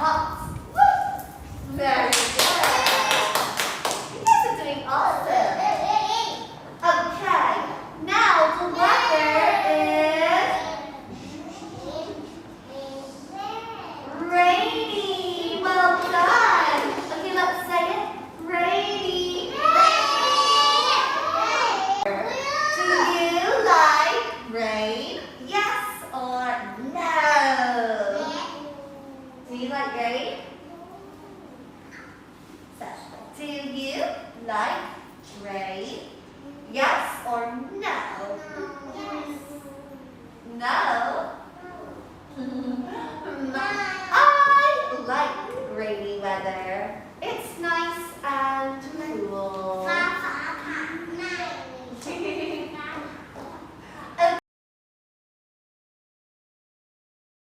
box. Woo! Very good. You guys are doing awesome. Okay, now the weather is rainy. Well done. Okay, let's say it. Rainy. Do you like rain? Yes or no? Do you like rain? So, do you like rain? Yes or no? No? I like rainy weather. It's nice